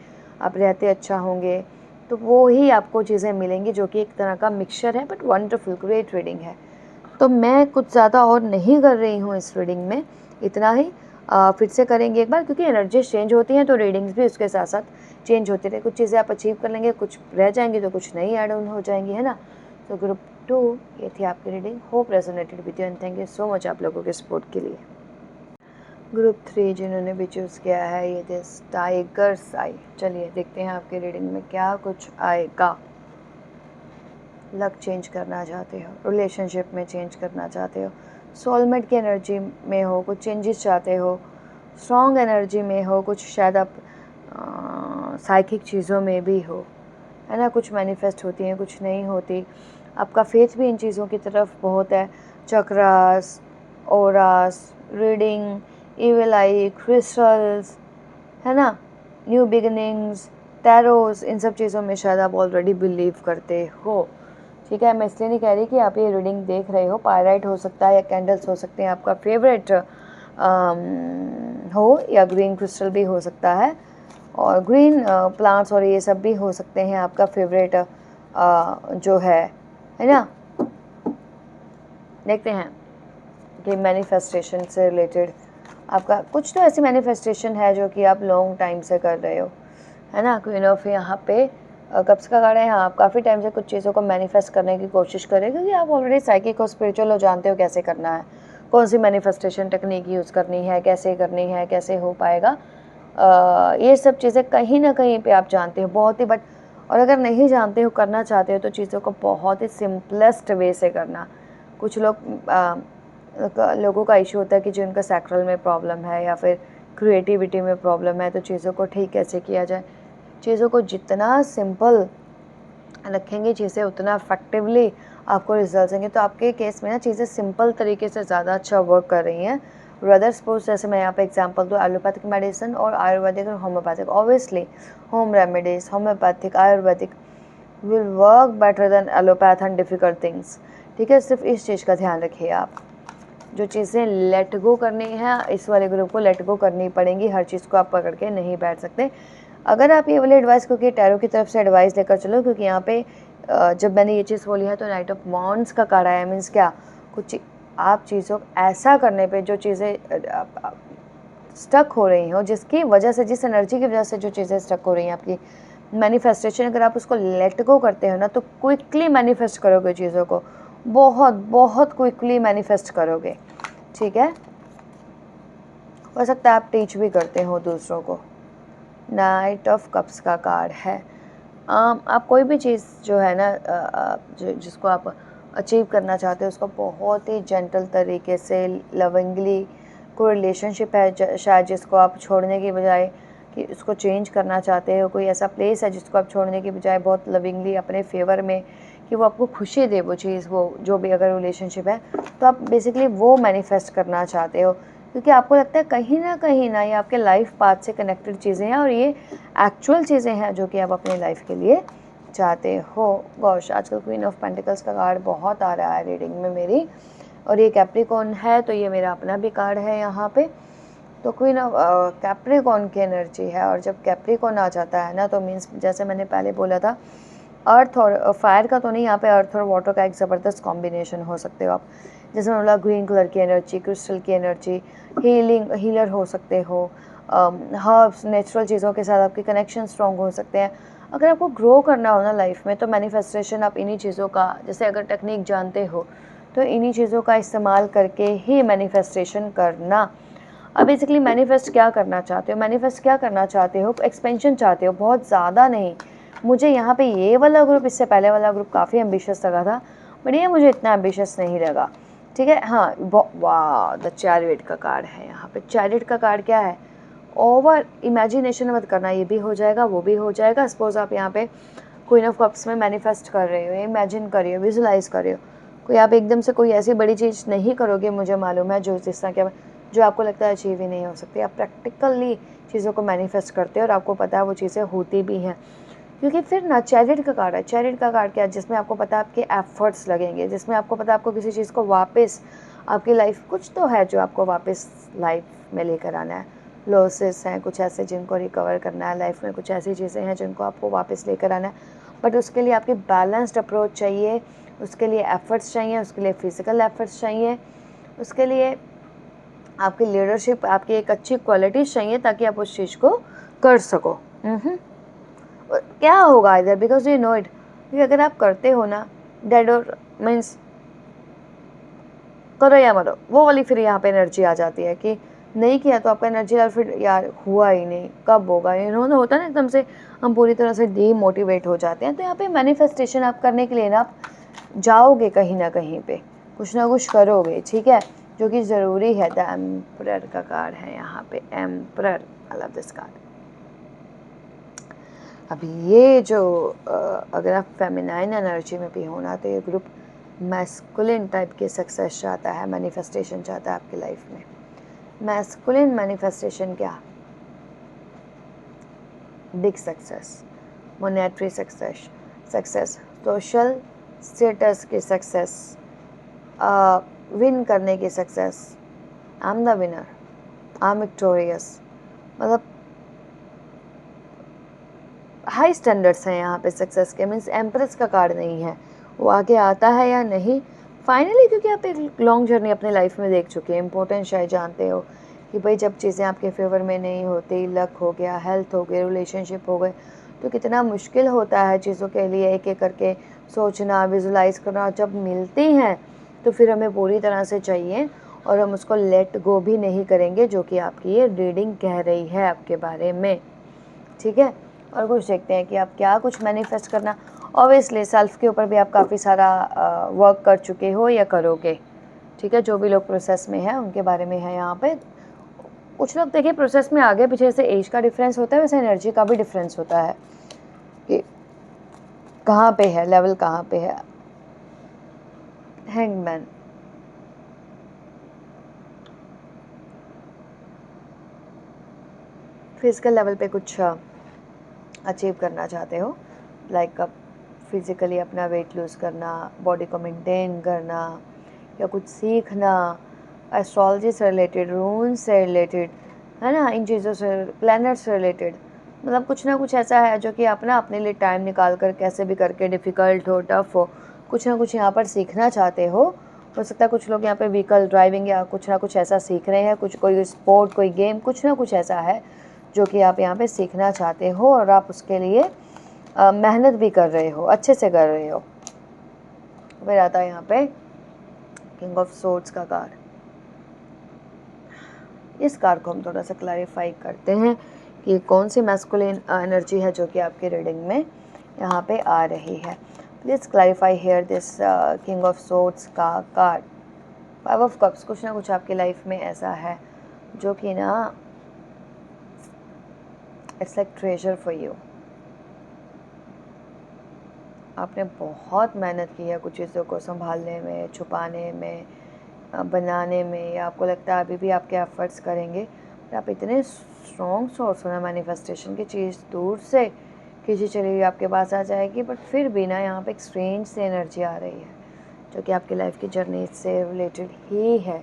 आप रहते अच्छा होंगे, तो वो ही आपको चीज़ें मिलेंगी, जो कि एक तरह का मिक्सचर है, बट वंडरफुल, ग्रेट रीडिंग है। तो मैं कुछ ज़्यादा और नहीं कर रही हूँ इस रीडिंग में, इतना ही। फिर से करेंगे एक बार, क्योंकि एनर्जीज चेंज होती हैं तो रीडिंग्स भी उसके साथ साथ चेंज होती रहे। कुछ चीज़ें आप अचीव कर लेंगे, कुछ रह जाएंगी, तो कुछ नई ऐड ऑन हो जाएंगी, है ना। तो ग्रुप 2 ये थी आपकी reading. Hope resonated with you and thank you so much आप लोगों के सपोर्ट के लिए। ग्रुप 3 जिन्होंने भी चूज़ किया है, ये दिस टाइगर साई। चलिए देखते हैं आपकी रीडिंग में क्या कुछ आएगा। लक चेंज करना चाहते हो, रिलेशनशिप में चेंज करना चाहते हो, सोलमेट की एनर्जी में हो, कुछ चेंजेस चाहते हो, स्ट्रॉन्ग एनर्जी में हो, कुछ शायद आप साइकिक चीज़ों में भी हो, है ना। कुछ मैनिफेस्ट होती हैं, कुछ नहीं होती। आपका फेथ भी इन चीज़ों की तरफ बहुत है। चक्रास, ओरास, रीडिंग, इविल आई, क्रिस्टल्स, है ना, न्यू बिगिनिंग्स, टैरोस, इन सब चीज़ों में शायद आप ऑलरेडी बिलीव करते हो। ठीक है, मैं इसलिए नहीं कह रही कि आप ये रीडिंग देख रहे हो, पायराइट हो सकता है या कैंडल्स हो सकते हैं, आपका फेवरेट हो, या ग्रीन क्रिस्टल भी हो सकता है, और ग्रीन प्लांट्स और ये सब भी हो सकते हैं आपका फेवरेट जो है ना। देखते हैं कि मैनिफेस्टेशन से रिलेटेड आपका कुछ तो ऐसी मैनिफेस्टेशन है जो कि आप लॉन्ग टाइम से कर रहे हो, है ना। क्वीन ऑफ यहाँ पे कप्स का कार्ड है। हाँ, आप काफ़ी टाइम से कुछ चीज़ों को मैनिफेस्ट करने की कोशिश करें, क्योंकि आप ऑलरेडी साइकिक और स्पिरिचुअल हो, जानते हो कैसे करना है, कौन सी मैनिफेस्टेशन टेक्निक यूज़ करनी है, कैसे करनी है, कैसे हो पाएगा। ये सब चीज़ें कहीं ना कहीं पे आप जानते हो बहुत ही, बट और अगर नहीं जानते हो, करना चाहते हो, तो चीज़ों को बहुत ही सिंपलेस्ट वे से करना। कुछ लोगों का इशू होता है कि जिनका सैक्रल में प्रॉब्लम है या फिर क्रिएटिविटी में प्रॉब्लम है, तो चीज़ों को ठीक कैसे किया जाए। चीज़ों को जितना सिंपल रखेंगे चीज़ें, उतना इफेक्टिवली आपको रिजल्ट देंगे। तो आपके केस में ना चीज़ें सिंपल तरीके से ज़्यादा अच्छा वर्क कर रही हैं। रदर सपोज जैसे मैं यहाँ पे एग्जांपल दूँ, एलोपैथिक मेडिसिन और आयुर्वेदिक और homeopathic, obviously home remedies, homeopathic, Ayurvedic will work better than allopath and difficult things. ठीक है, सिर्फ इस चीज़ का ध्यान रखिए आप। जो चीज़ें लेट गो करनी है, इस वाले ग्रुप को लेट गो करनी पड़ेंगी, हर चीज़ को आप पकड़ के नहीं बैठ सकते। अगर आप ये वाली एडवाइस, क्योंकि टैरो की तरफ से एडवाइस लेकर चलो, क्योंकि यहाँ पे जब मैंने ये चीज़ बोली है तो नाइट ऑफ वॉन्ड्स का कार्ड आया, मीन्स क्या, कुछ आप चीज़ों ऐसा करने पे जो चीज़ें स्टक हो रही हो, जिसकी वजह से, जिस एनर्जी की वजह से जो चीज़ें स्टक हो रही हैं आपकी मैनिफेस्टेशन, अगर आप उसको लेट गो करते हो ना, तो क्विकली मैनिफेस्ट करोगे चीज़ों को, बहुत बहुत क्विकली मैनिफेस्ट करोगे। ठीक है, हो सकता है आप टीच भी करते हो दूसरों को। नाइट ऑफ कप्स का कार्ड है। आप कोई भी चीज़ जो है ना, जिसको आप अचीव करना चाहते हो, उसको बहुत ही जेंटल तरीके से, लविंगली, कोई रिलेशनशिप है शायद जिसको आप छोड़ने की बजाय कि उसको चेंज करना चाहते हो, कोई ऐसा प्लेस है जिसको आप छोड़ने की बजाय बहुत लविंगली अपने फेवर में, कि वो आपको खुशी दे वो चीज़, वो जो भी अगर रिलेशनशिप है, तो आप बेसिकली वो मैनिफेस्ट करना चाहते हो, क्योंकि आपको लगता है कहीं ना ये आपके लाइफ पाथ से कनेक्टेड चीज़ें हैं और ये एक्चुअल चीज़ें हैं जो कि आप अपने लाइफ के लिए चाहते हो। गॉश, आजकल क्वीन ऑफ पेंटिकल्स का कार्ड बहुत आ रहा है रीडिंग में मेरी, और ये कैप्रिकॉर्न है, तो ये मेरा अपना भी कार्ड है यहाँ पे। तो क्वीन ऑफ कैप्रिकॉर्न की एनर्जी है, और जब कैप्रिकॉर्न आ जाता है ना, तो मीन्स जैसे मैंने पहले बोला था, अर्थ और फायर का तो नहीं, यहाँ पे अर्थ और वाटर का एक ज़बरदस्त कॉम्बिनेशन हो सकते हो आप। जैसे मैंने बोला, ग्रीन कलर की एनर्जी, क्रिस्टल की एनर्जी, हीलर हो सकते हो, हर्ब्स, नेचुरल चीज़ों के साथ आपके कनेक्शन स्ट्रॉन्ग हो सकते हैं। अगर आपको ग्रो करना हो ना लाइफ में, तो मैनिफेस्टेशन आप इन्हीं चीज़ों का, जैसे अगर टेक्निक जानते हो तो इन्हीं चीज़ों का इस्तेमाल करके ही मैनिफेस्टेशन करना। अब बेसिकली मैनिफेस्ट क्या करना चाहते हो, मैनिफेस्ट क्या करना चाहते हो, एक्सपेंशन चाहते हो, बहुत ज़्यादा नहीं। मुझे यहाँ पे ये वाला ग्रुप, इससे पहले वाला ग्रुप काफ़ी एम्बिशियस लगा था, बट ये मुझे इतना एम्बिशियस नहीं लगा। ठीक है, हाँ, वाह, द चैरियट का कार्ड है यहाँ पे। चैरियट का कार्ड क्या है, ओवर इमेजिनेशन मत करना, ये भी हो जाएगा, वो भी हो जाएगा। सपोज आप यहाँ पे क्वीन ऑफ कप्स में मैनिफेस्ट कर रहे हो, इमेजिन कर रहे हो, विजुलाइज कर रहे हो, कोई आप एकदम से कोई ऐसी बड़ी चीज़ नहीं करोगे, मुझे मालूम है, जो जिस तरह क्या, जो आपको लगता है अचीव ही नहीं हो सकती। आप प्रैक्टिकली चीज़ों को मैनिफेस्ट करते हो और आपको पता है वो चीज़ें होती भी हैं, क्योंकि फिर ना चैरियट का कार्ड है। चैरियट का कार्ड क्या है, जिसमें आपको पता है आपके एफर्ट्स लगेंगे, जिसमें आपको पता है आपको किसी चीज़ को वापस, आपकी लाइफ कुछ तो है जो आपको वापस लाइफ में लेकर आना है। लॉसेस हैं कुछ ऐसे जिनको रिकवर करना है, लाइफ में कुछ ऐसी चीज़ें हैं जिनको आपको वापस लेकर आना है, बट उसके लिए आपकी बैलेंस्ड अप्रोच चाहिए, उसके लिए एफर्ट्स चाहिए, उसके लिए फिज़िकल एफर्ट्स चाहिए, उसके लिए आपकी लीडरशिप, आपकी एक अच्छी क्वालिटीज़ चाहिए, ताकि आप उस चीज़ को कर सको। क्या होगा इधर, बिकॉज यू नो इट, क्योंकि अगर आप करते हो ना, डेड और मीन्स करो या मरो, वो वाली फिर यहाँ पे एनर्जी आ जाती है कि नहीं किया तो आपका एनर्जी लेवल फिर यार हुआ ही नहीं, कब होगा, इन्होंने होता है ना, एकदम से हम पूरी तरह से डीमोटिवेट हो जाते हैं। तो यहाँ पे मैनिफेस्टेशन आप करने के लिए ना, आप जाओगे कहीं ना कहीं पे, कुछ ना कुछ करोगे, ठीक है, जो कि ज़रूरी है। द एम्परर का कार्ड है यहाँ पे, emperor, I love this card. अभी ये जो अगर आप फेमिनाइन एनर्जी में भी होना, तो ये ग्रुप मैस्कुलिन टाइप के सक्सेस चाहता है, मैनिफेस्टेशन चाहता है आपकी लाइफ में। मैस्कुलिन मैनिफेस्टेशन क्या, big success, monetary success, social status की सक्सेस, विन करने की success, I am the winner, I am victorious, मतलब हाई स्टैंडर्ड्स हैं यहाँ पे सक्सेस के। मीन्स एम्प्रेस का कार्ड नहीं है, वो आगे आता है या नहीं फाइनली, क्योंकि आप एक लॉन्ग जर्नी अपने लाइफ में देख चुके हैं। इंपॉर्टेंट शायद जानते हो कि भाई जब चीज़ें आपके फेवर में नहीं होती, लक हो गया, हेल्थ हो गई, रिलेशनशिप हो गए, तो कितना मुश्किल होता है चीज़ों के लिए एक एक करके सोचना, विजुलाइज करना। जब मिलती हैं तो फिर हमें पूरी तरह से चाहिए और हम उसको लेट गो भी नहीं करेंगे, जो कि आपकी ये रीडिंग कह रही है आपके बारे में। ठीक है, और कुछ देखते हैं कि आप क्या कुछ मैनिफेस्ट करना। ऑब्वियसली सेल्फ के ऊपर भी आप काफ़ी सारा वर्क कर चुके हो या करोगे। ठीक है, जो भी लोग प्रोसेस में हैं उनके बारे में है यहाँ पे। कुछ लोग देखिए प्रोसेस में आगे पीछे से एज का डिफरेंस होता है, वैसे एनर्जी का भी डिफरेंस होता है कि कहाँ पे है, लेवल कहाँ पे है। हैंगमैन, फिजिकल लेवल पे कुछ अचीव करना चाहते हो, लाइक अब फिज़िकली अपना वेट लूज़ करना, बॉडी को मेंटेन करना, या कुछ सीखना एस्ट्रोलॉजी से रिलेटेड, रून से रिलेटेड, है ना, इन चीज़ों से, प्लैनेट से रिलेटेड। मतलब कुछ ना कुछ ऐसा है जो कि आप ना अपने लिए टाइम निकाल कर कैसे भी करके, डिफ़िकल्ट हो, टफ हो, कुछ ना कुछ यहाँ पर सीखना चाहते हो सकता है कुछ लोग यहाँ पे व्हीकल ड्राइविंग या कुछ ना कुछ ऐसा सीख रहे हैं, कुछ कोई स्पोर्ट, कोई गेम, कुछ ना कुछ ऐसा है जो कि आप यहाँ पे सीखना चाहते हो और आप उसके लिए मेहनत भी कर रहे हो, अच्छे से कर रहे हो। फिर आता है यहाँ पे किंग ऑफ सोर्ड्स का कार्ड। इस कार्ड को हम थोड़ा सा क्लैरिफाई करते हैं कि कौन सी मैस्कुलिन एनर्जी है जो कि आपकी रीडिंग में यहाँ पे आ रही है। Please clarify here this king of swords का कार्ड। 5 ऑफ कप्स, कुछ ना कुछ आपकी लाइफ में ऐसा है जो कि ना it's like treasure for you. आपने बहुत मेहनत की है कुछ चीज़ों को संभालने में, छुपाने में, बनाने में, या आपको लगता है अभी भी आपके एफर्ट्स करेंगे, पर आप इतने स्ट्रॉन्ग सोर्स हो ना मैनिफेस्टेशन की, चीज़ दूर से खींची चली हुई आपके पास आ जाएगी, बट फिर भी ना यहाँ पे एक स्ट्रेंज से एनर्जी आ रही है जो कि आपकी लाइफ की जर्नी से रिलेटेड ही है।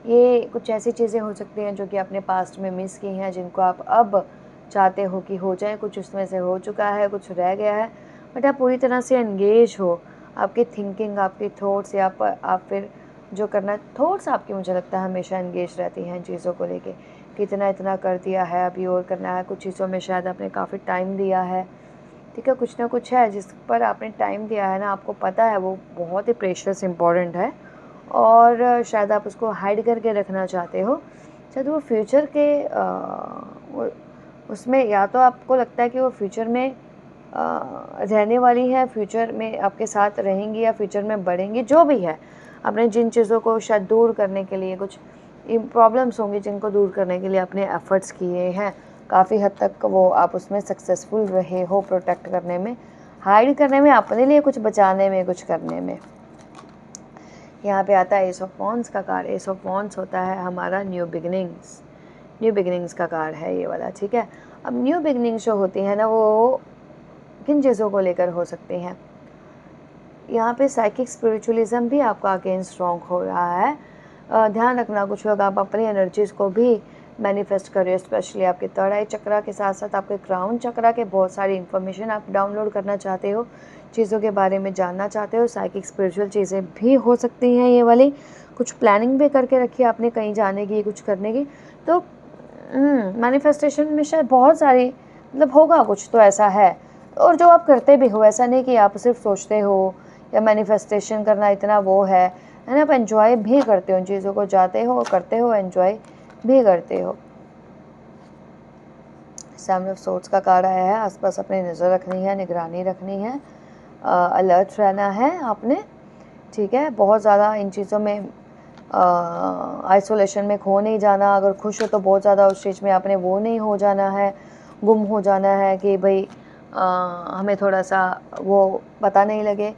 ये कुछ ऐसी चीज़ें हो सकती हैं जो कि आपने पास्ट में मिस की हैं, जिनको आप अब चाहते हो कि हो जाए। कुछ उसमें से हो चुका है, कुछ रह गया है, बट आप पूरी तरह से एंगेज हो। आपकी थिंकिंग, आपकी थॉट्स, या आप फिर जो करना, थॉट्स आपकी मुझे लगता है हमेशा एंगेज रहती हैं चीज़ों को लेके कि इतना कर दिया है, अभी और करना है। कुछ चीज़ों में शायद आपने काफ़ी टाइम दिया है। ठीक है, कुछ ना कुछ है जिस पर आपने टाइम दिया है ना, आपको पता है वो बहुत ही प्रेशियस इंपॉर्टेंट है, और शायद आप उसको हाइड करके रखना चाहते हो। शायद वो फ्यूचर के उसमें, या तो आपको लगता है कि वो फ्यूचर में रहने वाली है, फ्यूचर में आपके साथ रहेंगी या फ्यूचर में बढ़ेंगी, जो भी है। आपने जिन चीज़ों को शायद दूर करने के लिए, कुछ प्रॉब्लम्स होंगी जिनको दूर करने के लिए आपने एफ़र्ट्स किए हैं, काफ़ी हद तक वो आप उसमें सक्सेसफुल रहे हो, प्रोटेक्ट करने में, हाइड करने में, अपने लिए कुछ बचाने में, कुछ करने में। यहाँ पे आता है एस ऑफ वॉन्ड्स का कार्ड। एस ऑफ वॉन्ड्स होता है हमारा न्यू बिगनिंग्स, न्यू बिगनिंग्स का कार्ड है ये वाला। ठीक है, अब न्यू बिगनिंग्स जो होती हैं ना, वो किन चीज़ों को लेकर हो सकती हैं। यहाँ पे साइकिक स्पिरिचुअलिज्म भी आपका अगेन स्ट्रॉन्ग हो रहा है। ध्यान रखना, कुछ लोग आप अपनी एनर्जीज़ को भी मैनिफेस्ट कर रहे हो, स्पेशली आपके थर्ड आई चक्रा के साथ साथ आपके क्राउन चक्रा के बहुत सारी इन्फॉर्मेशन आप डाउनलोड करना चाहते हो, चीज़ों के बारे में जानना चाहते हो। साइकिक स्पिरिचुअल चीज़ें भी हो सकती हैं ये वाली। कुछ प्लानिंग भी करके रखी है आपने कहीं जाने की, कुछ करने की। तो मैनिफेस्टेशन में शायद बहुत सारी, मतलब होगा कुछ तो ऐसा है, और जो आप करते भी हो, ऐसा नहीं कि आप सिर्फ सोचते हो या मैनिफेस्टेशन करना इतना वो है ना, आप एंजॉय भी करते हो उन चीज़ों को, जाते हो, करते हो, एंजॉय भी करते हो। सेवन ऑफ सोर्ड्स का कार्ड आया है। आसपास अपनी नज़र रखनी है, निगरानी रखनी है, अलर्ट रहना है आपने। ठीक है, बहुत ज़्यादा इन चीज़ों में आइसोलेशन में खो नहीं जाना। अगर खुश हो तो बहुत ज़्यादा उस चीज़ में आपने वो नहीं हो जाना है, गुम हो जाना है कि भाई हमें थोड़ा सा वो पता नहीं लगे।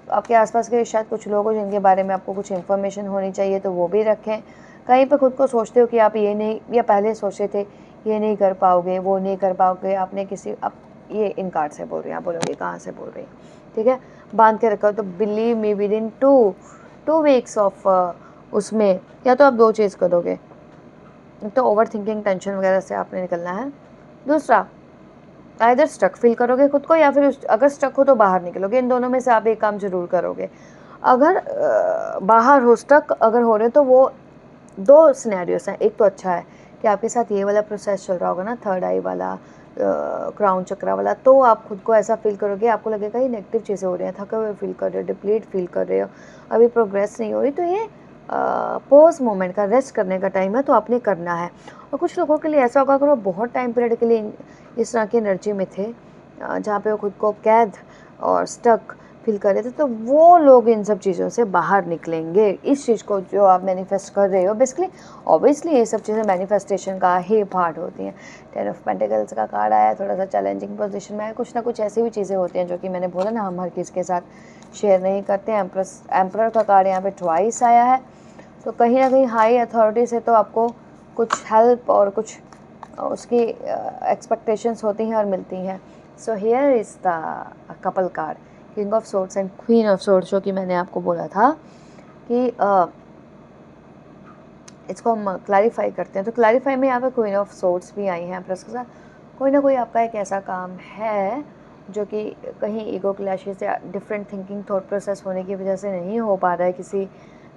आपके आसपास के शायद कुछ लोग हो जिनके बारे में आपको कुछ इन्फॉर्मेशन होनी चाहिए, तो वो भी रखें। कहीं पे खुद को सोचते हो कि आप ये नहीं, या पहले सोचे थे ये नहीं कर पाओगे, वो नहीं कर पाओगे, आपने किसी, अब ये इन कार्ड से बोल रही हैं, आप बोलोगे कहाँ से बोल रही हैं। ठीक है, बांध के रखा हो, तो believe me with in 2 weeks of उसमें या तो आप 2 चीज़ करोगे, एक तो ओवर थिंकिंग, टेंशन वगैरह से आपने निकलना है, दूसरा आइदर स्टक फील करोगे खुद को, या फिर अगर स्टक हो तो बाहर निकलोगे। इन दोनों में से आप एक काम जरूर करोगे। अगर बाहर हो, स्टक अगर हो रहे, तो वो 2 सिनेरियोस हैं। एक तो अच्छा है कि आपके साथ ये वाला प्रोसेस चल रहा होगा ना, थर्ड आई वाला, क्राउन चक्रा वाला, तो आप खुद को ऐसा फील करोगे, आपको लगेगा ये नेगेटिव चीज़ें हो रही हैं, थके हुए फील कर रहे हो, डिप्लीट फील कर रहे हो, अभी प्रोग्रेस नहीं हो रही, तो ये पॉज मोमेंट का, रेस्ट करने का टाइम है, तो आपने करना है। और कुछ लोगों के लिए ऐसा होगा, अगर वो बहुत टाइम पीरियड के लिए इस तरह की एनर्जी में थे, जहाँ पे वो खुद को कैद और स्टक फील कर रहे थे, तो वो लोग इन सब चीज़ों से बाहर निकलेंगे। इस चीज़ को जो आप मैनिफेस्ट कर रहे हो, बेसिकली ऑब्वियसली ये सब चीज़ें मैनिफेस्टेशन का ही पार्ट होती हैं। 10 ऑफ पेंटिकल्स का कार्ड आया, थोड़ा सा चैलेंजिंग पोजीशन में है, कुछ ना कुछ ऐसी भी चीज़ें होती हैं जो कि मैंने बोला ना, हम हर किसी के साथ शेयर नहीं करते हैं। एम्परर का कार्ड यहाँ पे ट्वाइस आया है, तो कहीं ना कहीं हाई अथॉरिटी से तो आपको कुछ हेल्प और कुछ उसकी एक्सपेक्टेशंस होती हैं और मिलती हैं। So here is the couple card, king of swords and queen of swords, जो कि मैंने आपको बोला था कि इसको हम क्लैरिफाई करते हैं। तो क्लैरिफाई में यहाँ पे क्वीन ऑफ सोर्ड्स भी आई हैं प्लस के साथ। कोई ना कोई आपका एक ऐसा काम है जो कि कहीं ईगो क्लैशेस या डिफरेंट थिंकिंग थॉट प्रोसेस होने की वजह से नहीं हो पा रहा है किसी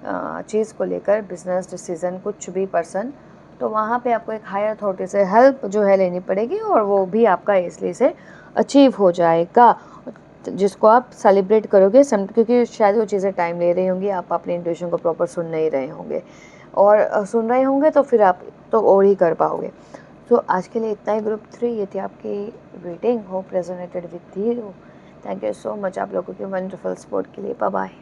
चीज़ को लेकर, बिजनेस डिसीज़न, कुछ भी पर्सन, तो वहाँ पे आपको एक हायर अथॉरिटी से हेल्प जो है लेनी पड़ेगी, और वो भी आपका इसलिए से अचीव हो जाएगा, जिसको आप सेलिब्रेट करोगे क्योंकि शायद वो चीज़ें टाइम ले रही होंगी, आप अपने इंट्यूशन को प्रॉपर सुन नहीं रहे होंगे, और सुन रहे होंगे तो फिर आप तो और ही कर पाओगे। तो आज के लिए इतना ही ग्रुप 3, ये थी आपकी reading. Hope resonated with you. Thank you so much आप लोगों के वंडरफुल सपोर्ट के लिए। Bye bye.